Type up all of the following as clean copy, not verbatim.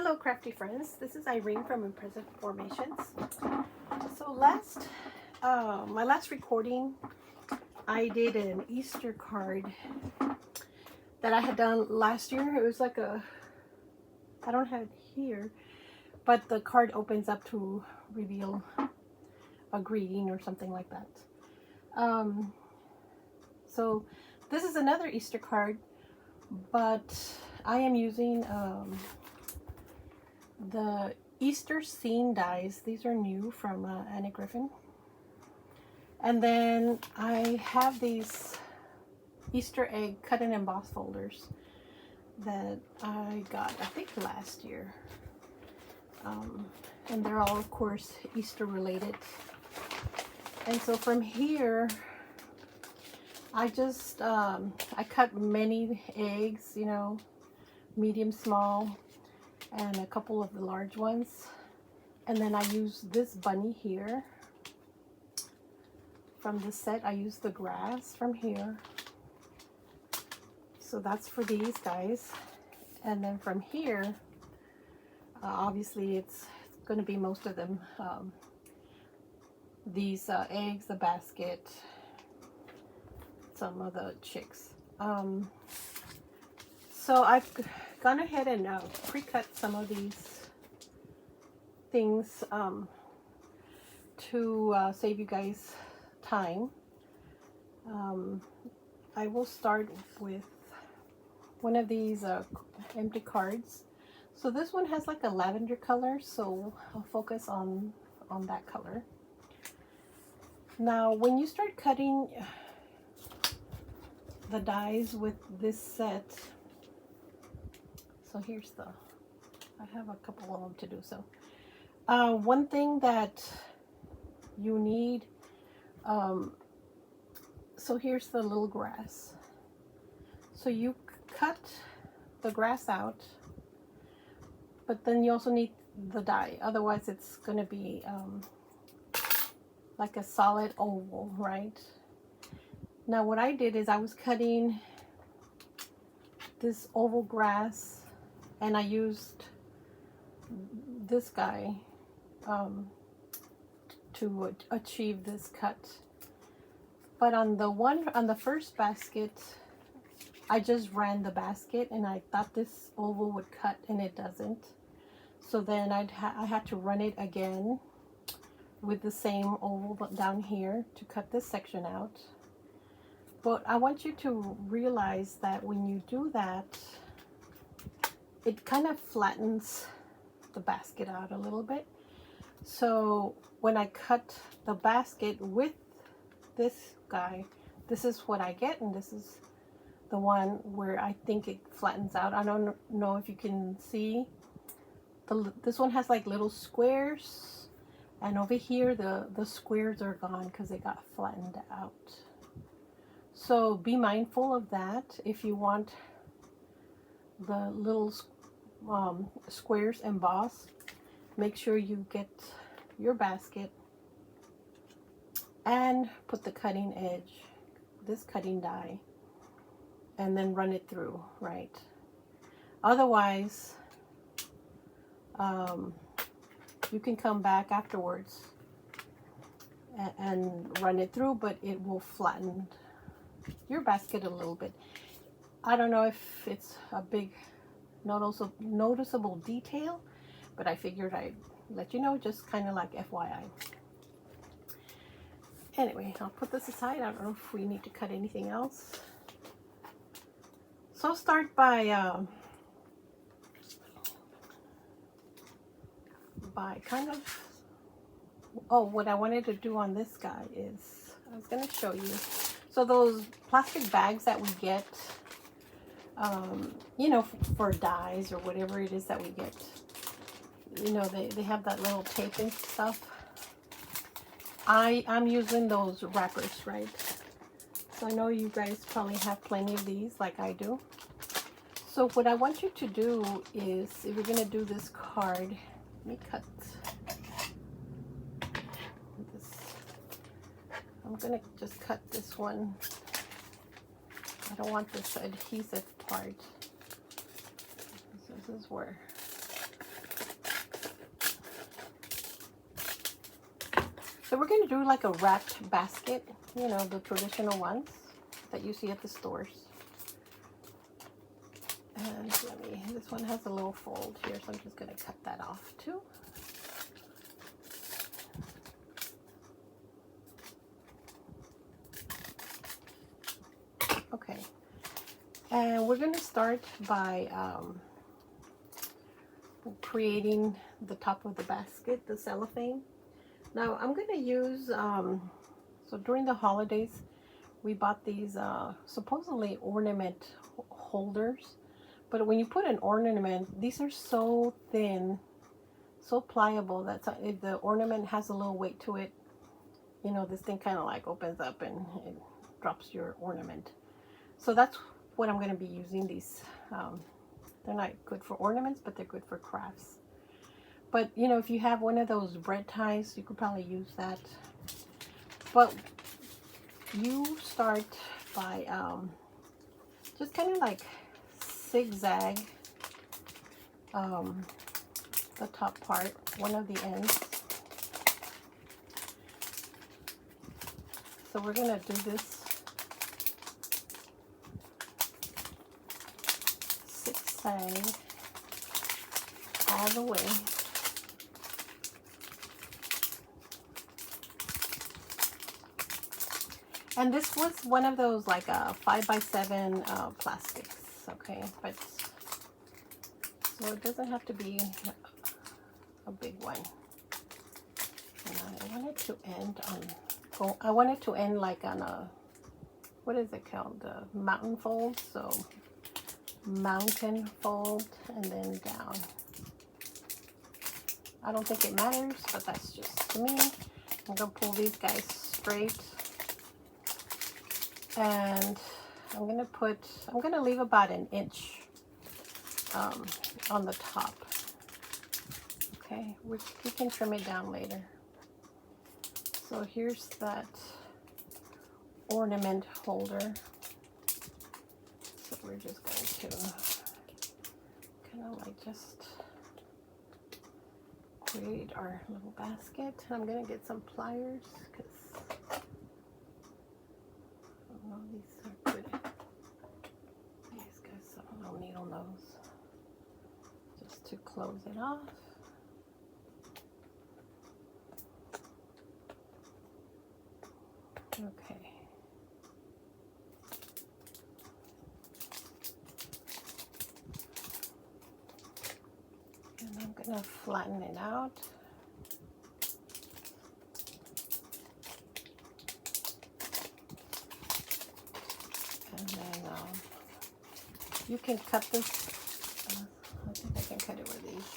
Hello crafty friends, this is Irene from Impressive Formations. So my last recording, I did an Easter card that I had done last year. It was like I don't have it here, but the card opens up to reveal a greeting or something like that. So this is another Easter card, but I am using the Easter scene dies. These are new from Griffin. And then I have these Easter egg cut and emboss folders that I got, I think, last year. And they're all, of course, Easter related. And so from here, I just, I cut many eggs, you know, medium, small, and a couple of the large ones. And then I use this bunny here. From the set, I use the grass from here. So that's for these guys. And then from here, obviously it's going to be most of them. These eggs, the basket, some of the chicks. So I've gone ahead and pre-cut some of these things to save you guys time. I will start with one of these empty cards. So this one has like a lavender color, so I'll focus on that color. Now when you start cutting the dies with this set, so here's I have a couple of them to do. So one thing that you need, so here's the little grass. So you cut the grass out, but then you also need the die. Otherwise it's going to be like a solid oval, right? Now what I did is I was cutting this oval grass, and I used this guy to achieve this cut. But on the first basket, I just ran the basket, and I thought this oval would cut, and it doesn't. So then I had to run it again with the same oval down here to cut this section out. But I want you to realize that when you do that, it kind of flattens the basket out a little bit. So when I cut the basket with this guy, this is what I get, and this is the one where I think it flattens out. I don't know if you can see. This one has like little squares, and over here the squares are gone because they got flattened out. So be mindful of that. If you want the little squares embossed, make sure you get your basket and put the cutting edge, this cutting die, and then run it through, right? Otherwise, you can come back afterwards and run it through, but it will flatten your basket a little bit. I don't know if it's a big noticeable detail, but I figured I'd let you know, just kind of like FYI. Anyway, I'll put this aside. I don't know if we need to cut anything else. So I'll start by kind of, what I wanted to do on this guy is, I was going to show you. So those plastic bags that we get, you know, for dies or whatever it is that we get, you know, they have that little tape and stuff. I'm using those wrappers, right? So I know you guys probably have plenty of these like I do. So what I want you to do is, if you're going to do this card, let me cut this. I'm going to just cut this one. I don't want this adhesive part. So this is where So we're going to do like a wrapped basket, you know, the traditional ones that you see at the stores. And this one has a little fold here, so I'm just going to cut that off too. Okay, and we're going to start by creating the top of the basket, the cellophane. Now I'm going to use, so during the holidays, we bought these supposedly ornament holders. But when you put an ornament, these are so thin, so pliable that if the ornament has a little weight to it, you know, this thing kind of like opens up and it drops your ornament. So that's what I'm going to be using these. They're not good for ornaments, but they're good for crafts. But, you know, if you have one of those bread ties, you could probably use that. But you start by just kind of like zigzag the top part, one of the ends. So we're going to do this zigzag all the way. And this was one of those like 5x7 plastics, okay? But so it doesn't have to be a big one. And I want it to end on, I want it to end like on a, what is it called? A mountain fold. So mountain fold and then down. I don't think it matters, but that's just me. I'm gonna pull these guys straight. And I'm gonna leave about an inch on the top. Okay, we can trim it down later. So here's that ornament holder. So we're just going to kind of like just create our little basket. I'm gonna get some pliers because these are good. These guys have a little needle nose. Just to close it off. Okay. And I'm gonna flatten it out. And then you can cut this. I think I can cut it with these.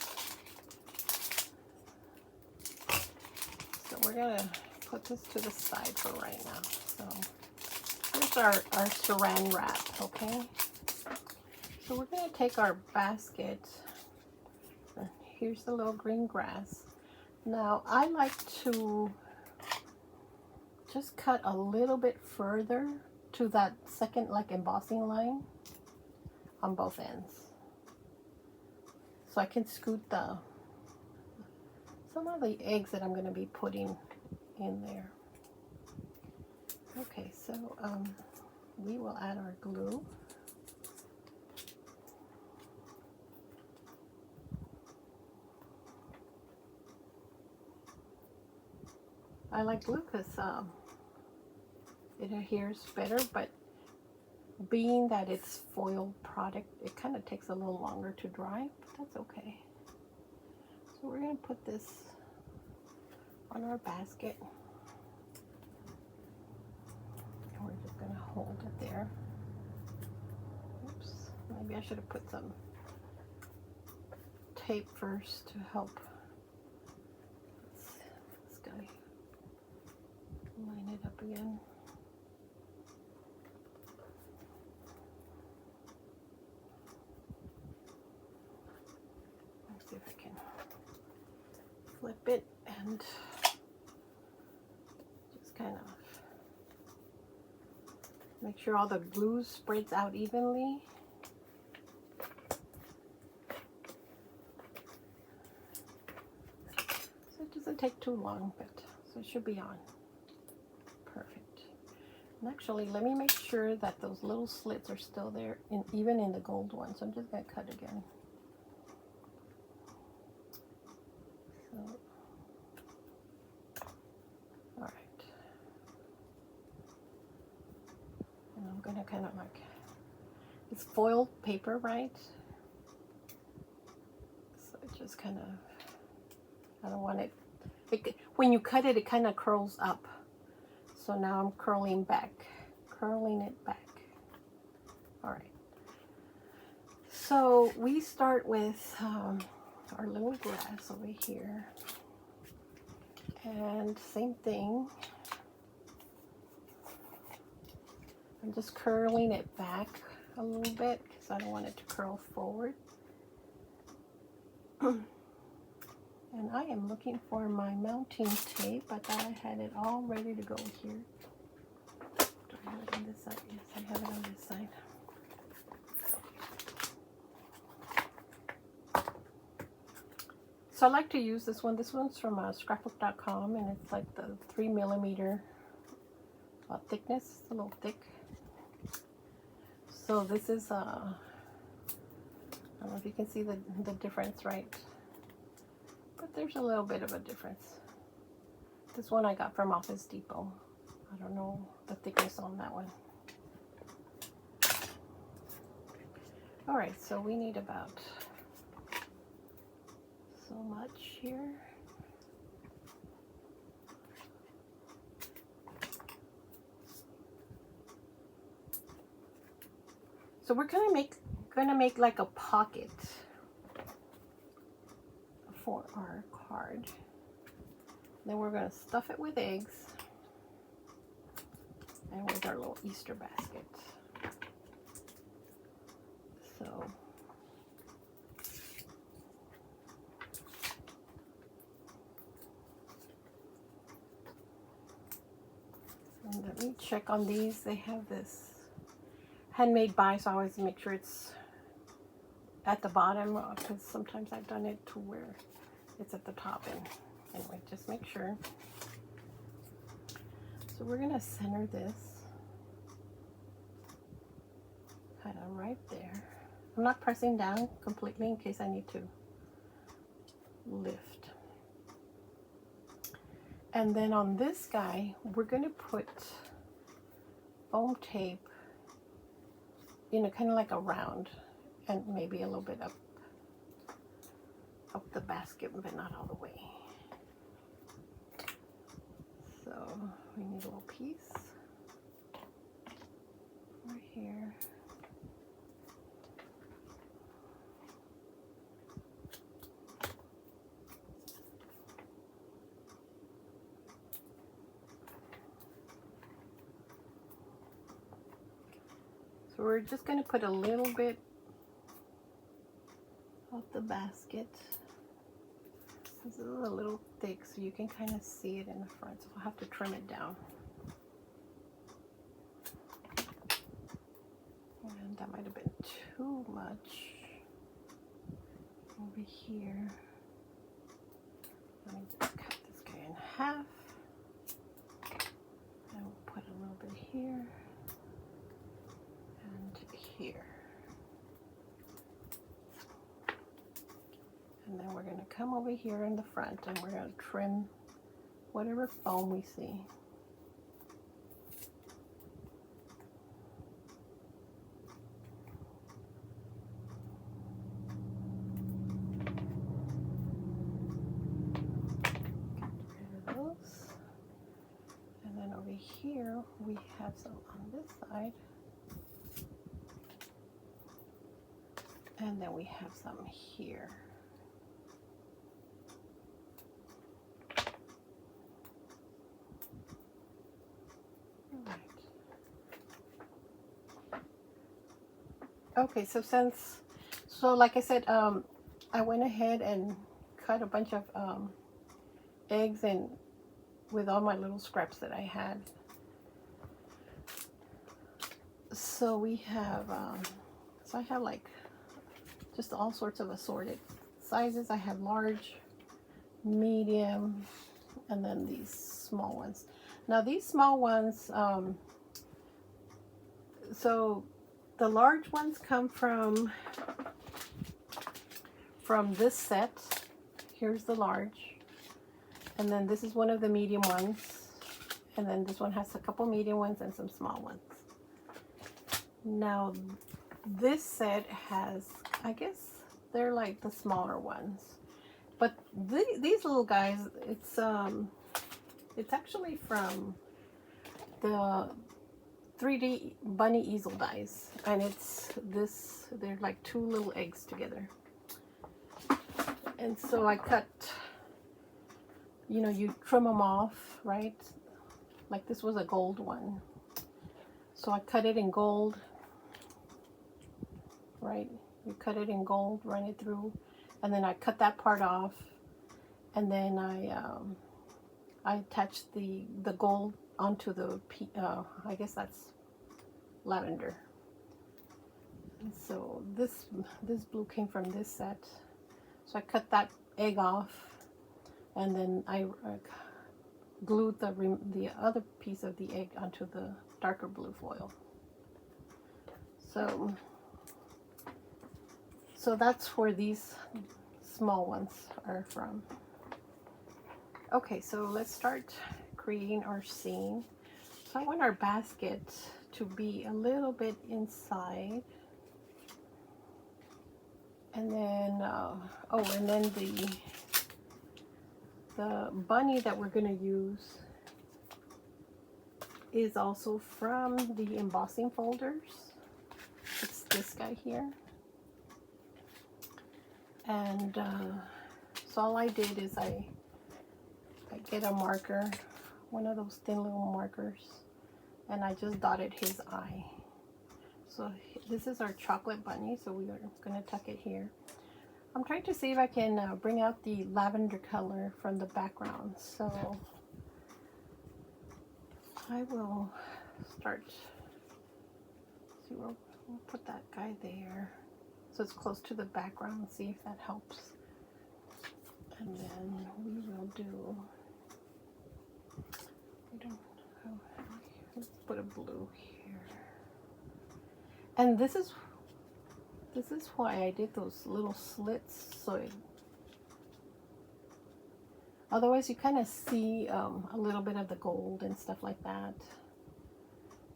So we're gonna put this to the side for right now. So here's our saran wrap, okay? So we're gonna take our basket. Here's the little green grass. Now I like to just cut a little bit further to that second like embossing line on both ends. So I can scoot some of the eggs that I'm going to be putting in there. Okay, so we will add our glue. I like glue because it adheres better, but being that it's foil product, it kind of takes a little longer to dry, but that's okay. So we're going to put this on our basket. And we're just going to hold it there. Oops, maybe I should have put some tape first to help this guy line it up again. Let's see if I can flip it and just kind of make sure all the glue spreads out evenly. So it doesn't take too long, but So it should be on. Perfect. And actually, let me make sure that those little slits are still there, even in the gold one. So I'm just going to cut again. So, all right. And I'm going to kind of like, it's foiled paper, right? So it just kind of, I don't want it, when you cut it, it kind of curls up. So now I'm curling it back. All right. So we start with our little grass over here. And same thing. I'm just curling it back a little bit because I don't want it to curl forward. And I am looking for my mounting tape. I thought I had it all ready to go here. Do I have it on this side? Yes, I have it on this side. So I like to use this one. This one's from scrapbook.com, and it's like the 3mm thickness. It's a little thick. So this is, I don't know if you can see the difference, right? But there's a little bit of a difference. This one I got from Office Depot. I don't know the thickness on that one. All right, so we need about so much here. So we're gonna make like a pocket for our card. Then we're going to stuff it with eggs and with our little Easter basket. So and let me check on these. They have this handmade by, so I always make sure it's at the bottom because sometimes I've done it to where it's at the top. And anyway, just make sure. So we're going to center this kind of right there. I'm not pressing down completely in case I need to lift. And then on this guy, we're going to put foam tape, you know, kind of like around and maybe a little bit up the basket, but not all the way. So we need a little piece right here. So we're just going to put a little bit of the basket. This is a little thick, so you can kind of see it in the front, so I'll have to trim it down. And that might have been too much over here. Let me just cut this guy in half. And we'll put a little bit here and here. And then we're going to come over here in the front and we're going to trim whatever foam we see. Get rid of those. And then over here we have some on this side. And then we have some here. Okay, so like I said, I went ahead and cut a bunch of eggs and with all my little scraps that I had. So we have, so I have like just all sorts of assorted sizes. I have large, medium, and then these small ones. Now these small ones, so the large ones come from this set. Here's the large, and then this is one of the medium ones, and then this one has a couple medium ones and some small ones. Now this set has, I guess they're like the smaller ones, but these little guys, it's actually from the 3D bunny easel dies, and it's this, they're like two little eggs together. And so I cut, you know, you trim them off, right? Like this was a gold one, so I cut it in gold, right? You cut it in gold, run it through, and then I cut that part off, and then I attached the gold onto the I guess that's lavender. And so this blue came from this set, so I cut that egg off, and then I glued the other piece of the egg onto the darker blue foil. So that's where these small ones are from. Okay, so let's start creating our scene. So I want our basket to be a little bit inside. And then, and then the bunny that we're gonna use is also from the embossing folders. It's this guy here. And so all I did is I get a marker, one of those thin little markers, and I just dotted his eye. So this is our chocolate bunny, so we are going to tuck it here. I'm trying to see if I can bring out the lavender color from the background. So I will start, see, we'll put that guy there, so it's close to the background, see if that helps. And then we will do, let's put a blue here. And this is why I did those little slits, so otherwise you kind of see a little bit of the gold and stuff like that.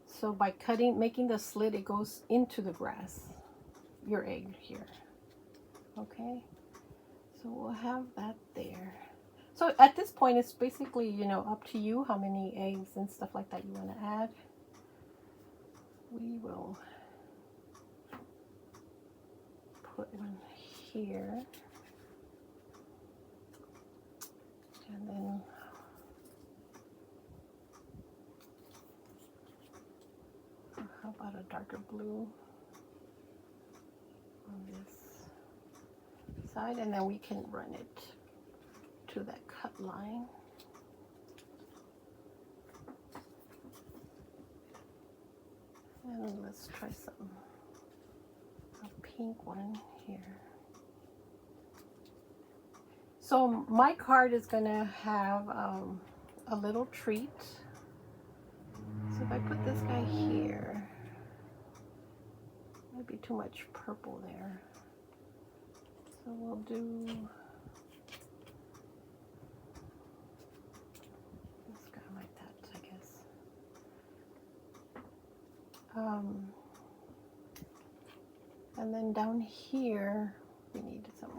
So by making the slit, it goes into the grass, your egg here. Okay, so we'll have that there. So at this point, it's basically, you know, up to you how many eggs and stuff like that you want to add. We will put one here, and then how about a darker blue on this side, and then we can run it to that cut line. And let's try a pink one here. So my card is gonna have a little treat. So if I put this guy here, might be too much purple there. So we'll do this guy like that, I guess. And then down here, we need some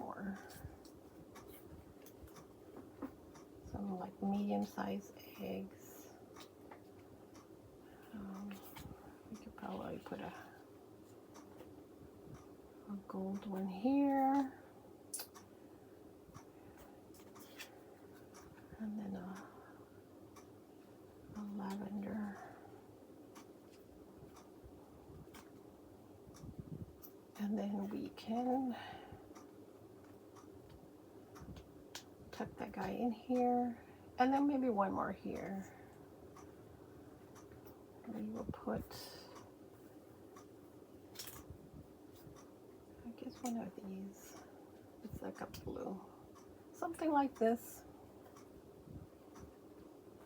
like medium-sized eggs. We could probably put a gold one here, and then a lavender. And then we can tuck that guy in here, and then maybe one more here. We will put, I guess, one of these. It's like a blue, something like this.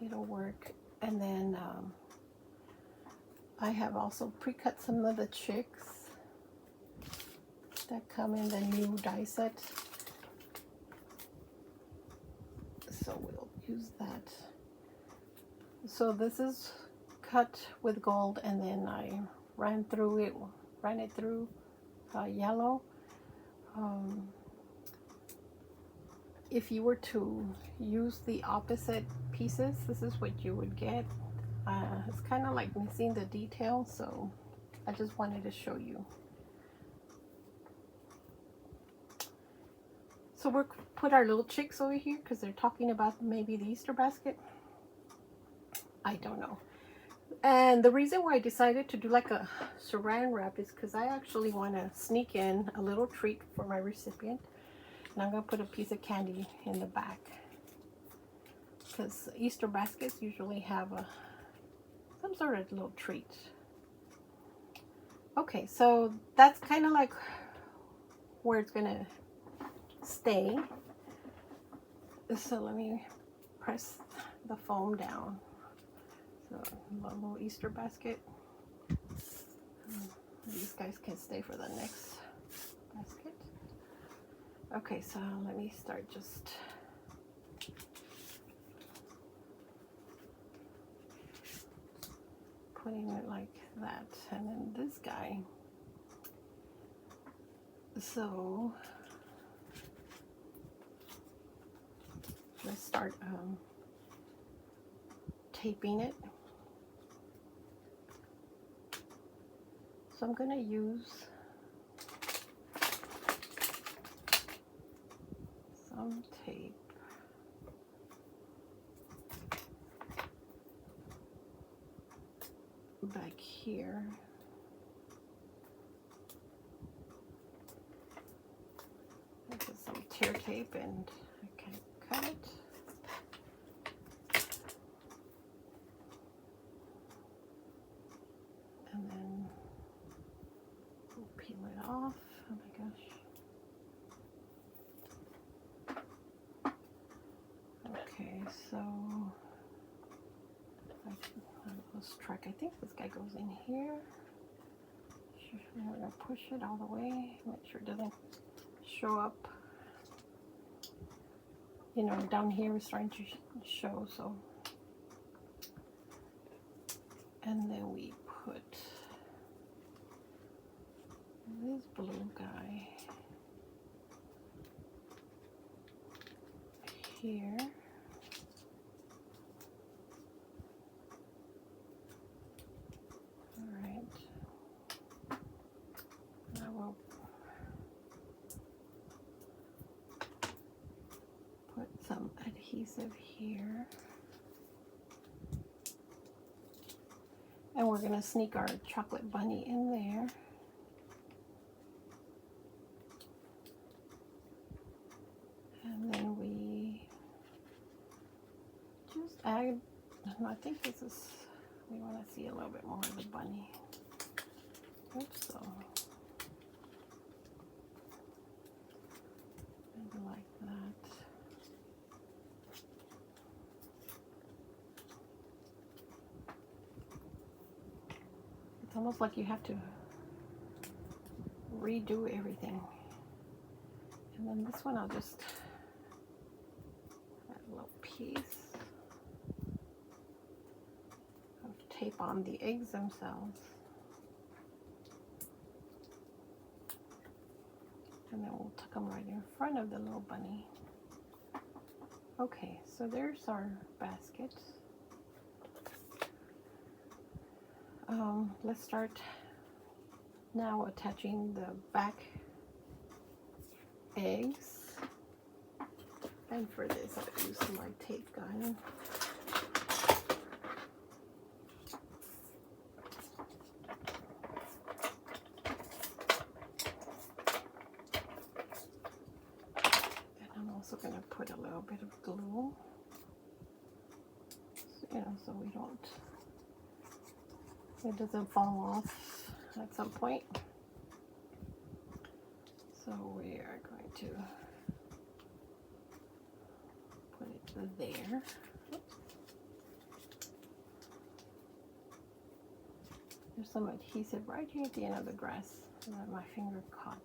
it'll work. And then I have also pre-cut some of the chicks that come in the new die set. So we'll use that. So this is cut with gold, and then I ran it through yellow. If you were to use the opposite pieces, this is what you would get. It's kind of like missing the detail, so I just wanted to show you. So we'll put our little chicks over here because they're talking about maybe the Easter basket. I don't know. And the reason why I decided to do like a saran wrap is because I actually want to sneak in a little treat for my recipient. And I'm going to put a piece of candy in the back, because Easter baskets usually have some sort of little treat. Okay, so that's kind of like where it's going to stay. So let me press the foam down. So a little Easter basket. These guys can stay for the next basket. Okay, so let me start just putting it like that. And then this guy. So let's start taping it. So I'm going to use some tape. Back here. This is some tear tape, and I can cut it. And then we'll peel it off. Oh my gosh. Okay, so I lost track. I think this guy goes in here. We're gonna push it all the way, make sure it doesn't show up. You know, down here is starting to show, so. And then we put this blue guy here. All right. Now we'll put some adhesive here. And we're going to sneak our chocolate bunny in there. And then we just add, I think this is, we want to see a little bit more of the bunny. Oops, so maybe like that. It's almost like you have to redo everything. And then this one I'll just add a little piece of tape on the eggs themselves. And then we'll tuck them right in front of the little bunny. Okay, so there's our basket. Let's start now attaching the back eggs. And for this, I'll use my tape gun. And I'm also going to put a little bit of glue, you know, so we don't, it doesn't fall off at some point. So we are going to put it there. Oops. There's some adhesive right here at the end of the grass that my finger caught.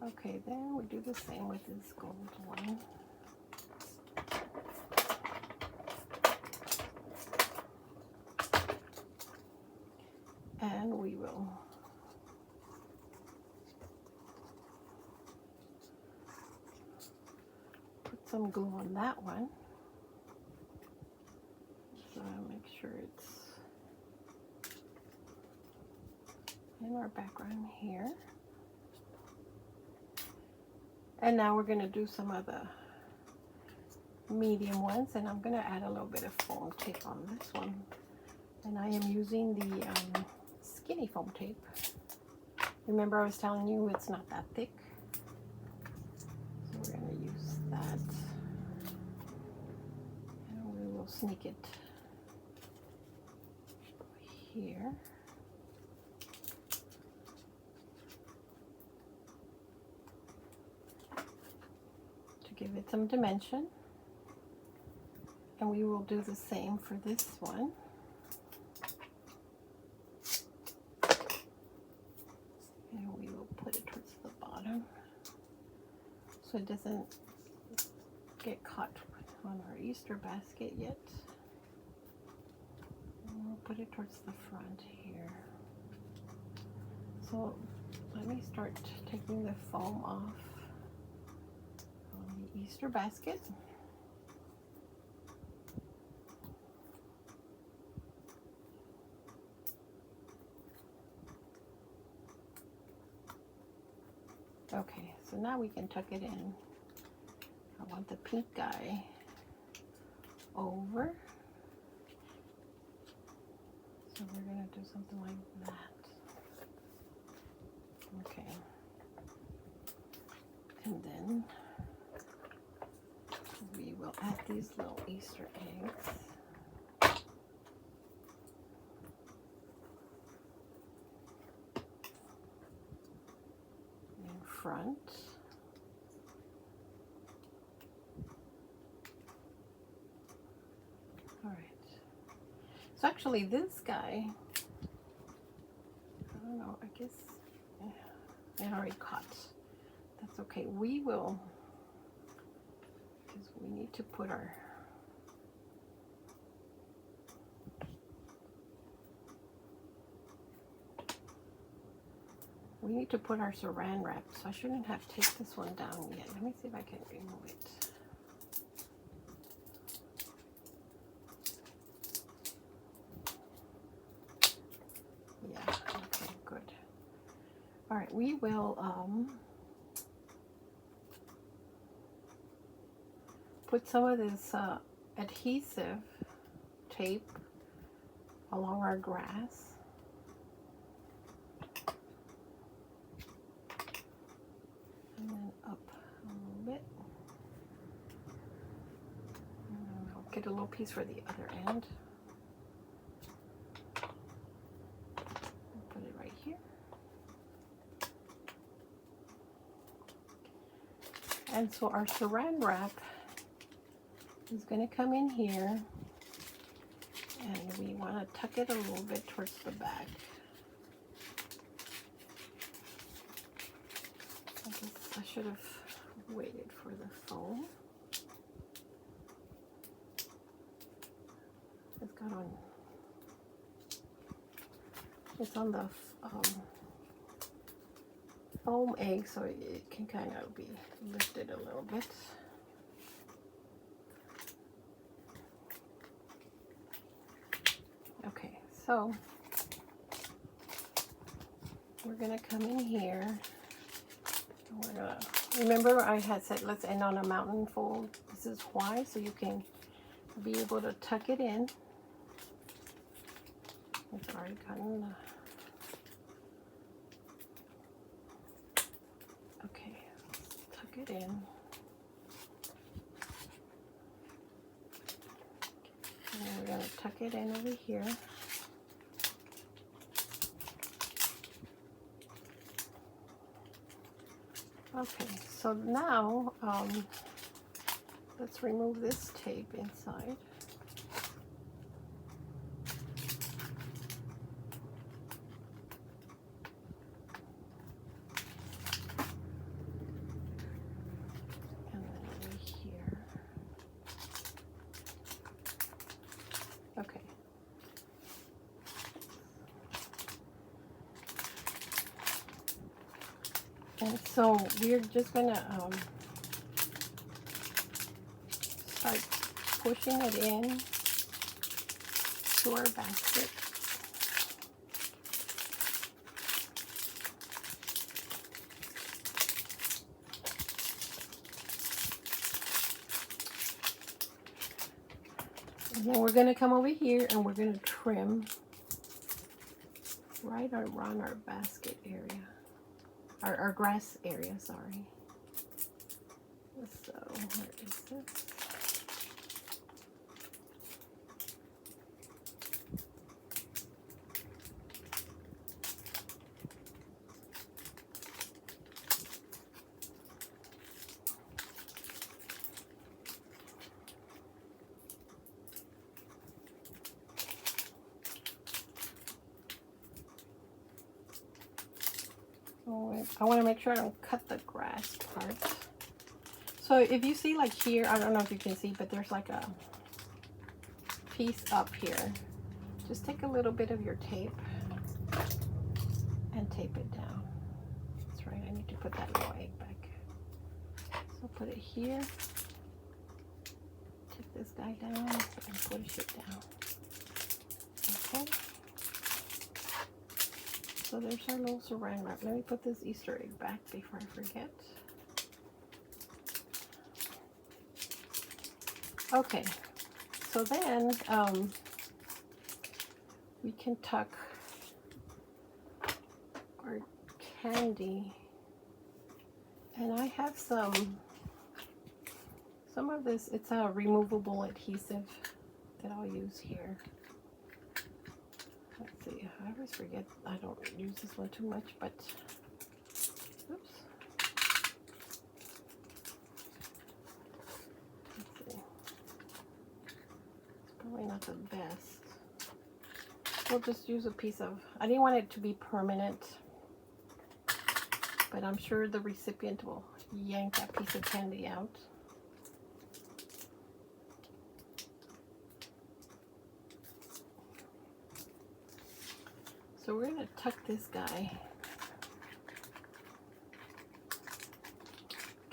Okay, then we do the same with this gold one. And we will put some glue on that one. So I'll make sure it's in our background here. And now we're going to do some of the medium ones, and I'm going to add a little bit of foam tape on this one. And I am using the skinny foam tape. Remember I was telling you it's not that thick. So we're going to use that. And we will sneak it here. To give it some dimension. And we will do the same for this one. And we will put it towards the bottom so it doesn't get caught on our Easter basket yet. And we'll put it towards the front here. So let me start taking the foam off on the Easter basket. Okay, so now we can tuck it in. I want the pink guy over. So we're going to do something like that. Okay. And then we will add these little Easter eggs. Front. All right. So actually this guy, I don't know, I guess it already caught. That's okay. We will, because we need to put our saran wrap, so I shouldn't have taken this one down yet. Let me see if I can remove it. Yeah, okay, good. All right, we will put some of this adhesive tape along our grass. And then up a little bit. And I'll get a little piece for the other end. Put it right here. And so our saran wrap is going to come in here. And we want to tuck it a little bit towards the back. I should have waited for the foam. It's on the foam egg, so it can kind of be lifted a little bit. Okay, so we're gonna come in here. We're gonna, remember I had said let's end on a mountain fold. This is why, so you can be able to tuck it in. It's already gotten okay, tuck it in. And then we're going to tuck it in over here. Okay, so now let's remove this tape inside. And so we're just gonna start pushing it in to our basket. And then we're gonna come over here and we're gonna trim right around our basket area. Our grass area, sorry. So, where is this? Oh, I want to make sure I don't cut the grass part. So if you see like here, I don't know if you can see, but there's like a piece up here. Just take a little bit of your tape and tape it down. That's right, I need to put that little egg back. So put it here. Take this guy down and push it down. Okay. So there's our little saran wrap. Let me put this Easter egg back before I forget. Okay, so then we can tuck our candy, and I have some of this. It's a removable adhesive that I'll use here. Let's see, I always forget, I don't use this one too much, but oops. Let's see. It's probably not the best. We'll just use a piece of, I didn't want it to be permanent, but I'm sure the recipient will yank that piece of candy out. So we're going to tuck this guy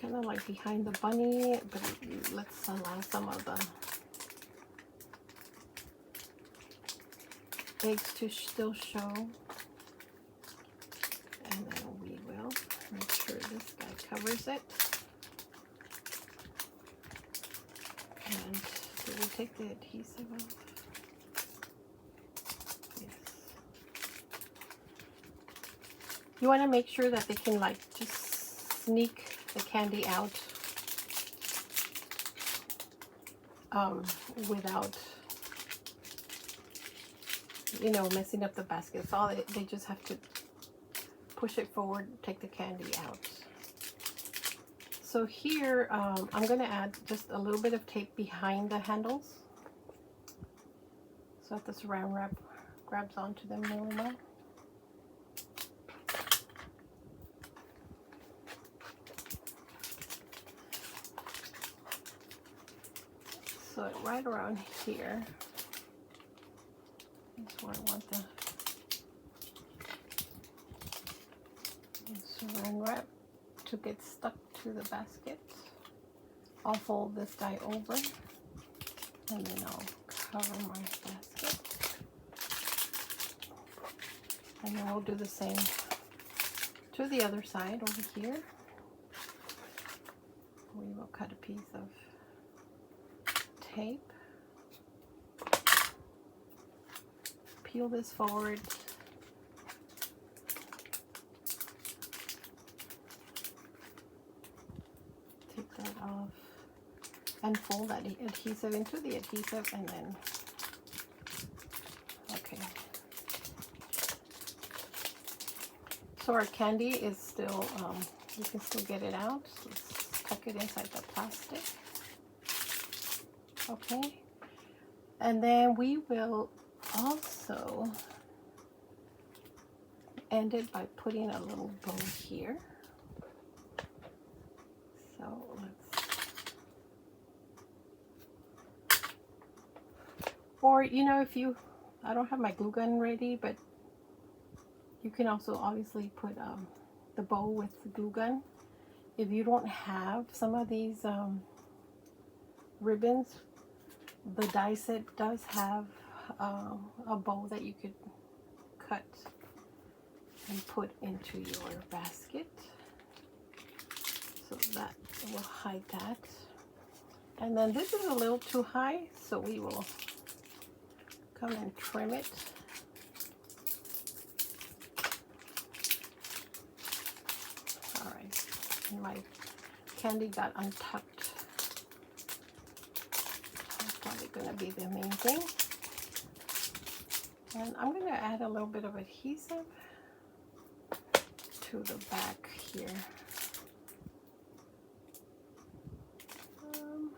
kind of like behind the bunny, but let's allow some of the eggs to still show. And then we will make sure this guy covers it. And did we take the adhesive off? You want to make sure that they can like just sneak the candy out without, you know, messing up the basket. So they just have to push it forward, take the candy out. So here I'm going to add just a little bit of tape behind the handles so that the saran wrap grabs onto them really well. So right around here is where I want the saran wrap to get stuck to the basket. I'll fold this guy over and then I'll cover my basket. And then we'll do the same to the other side over here. We will cut a piece of tape, peel this forward, take that off, and fold that adhesive into the adhesive, and then, okay. So our candy is still, you can still get it out. So let's tuck it inside the plastic. Okay, and then we will also end it by putting a little bow here. So let's, or you know, if you, I don't have my glue gun ready, but you can also obviously put the bow with the glue gun. If you don't have some of these ribbons, the die set does have a bow that you could cut and put into your basket. So that will hide that. And then this is a little too high, so we will come and trim it. All right, and my candy got untucked. That's probably gonna be the main thing. And I'm gonna add a little bit of adhesive to the back here.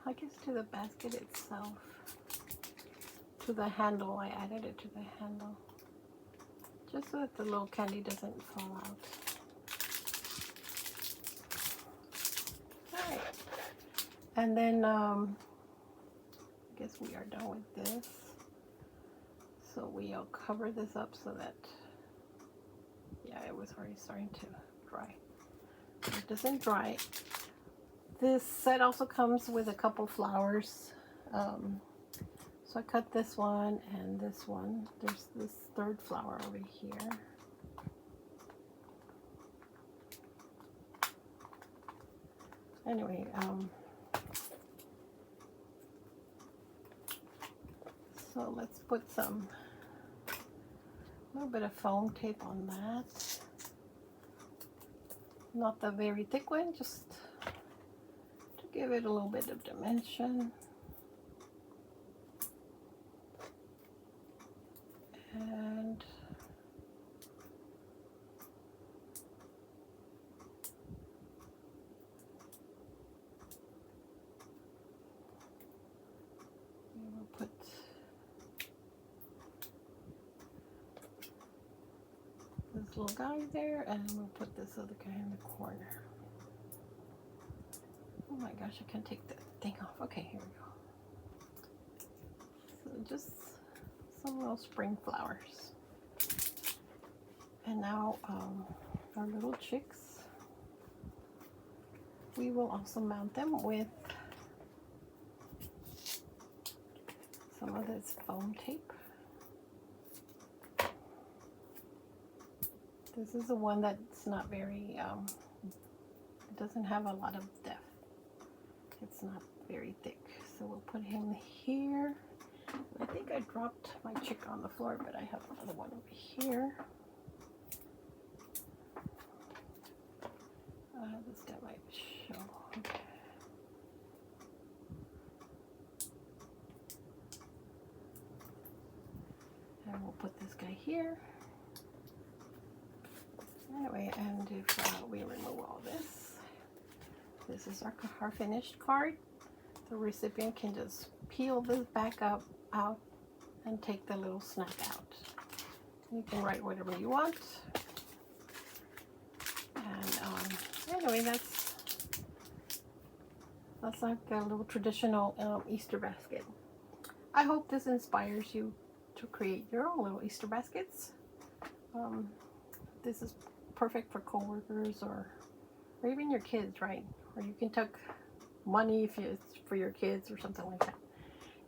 I guess to the basket itself. To the handle, I added it to the handle. Just so that the little candy doesn't fall out. Alright. And then, I guess we are done with this. So we'll cover this up so that, yeah, it was already starting to dry. It doesn't dry. This set also comes with a couple flowers. So I cut this one and this one. There's this third flower over here. Anyway, so let's put a little bit of foam tape on that. Not the very thick one, just give it a little bit of dimension. And we will put this little guy there, and we'll put this other guy in the corner. Oh my gosh, I can't take the thing off. Okay, here we go. So just some little spring flowers. And now our little chicks, we will also mount them with some of this foam tape. This is the one that's not very, it doesn't have a lot of depth. It's not very thick, so we'll put him here. I think I dropped my chick on the floor, but I have another one over here. This guy might show. Okay. And we'll put this guy here. Anyway, and if we remove all this, this is our finished card. The recipient can just peel this back up out and take the little snap out. You can write whatever you want. And anyway, that's like a little traditional Easter basket. I hope this inspires you to create your own little Easter baskets. This is perfect for coworkers or even your kids, right? Or you can tuck money if it's for your kids or something like that.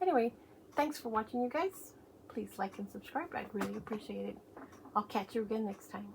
Anyway, thanks for watching, you guys. Please like and subscribe. I'd really appreciate it. I'll catch you again next time.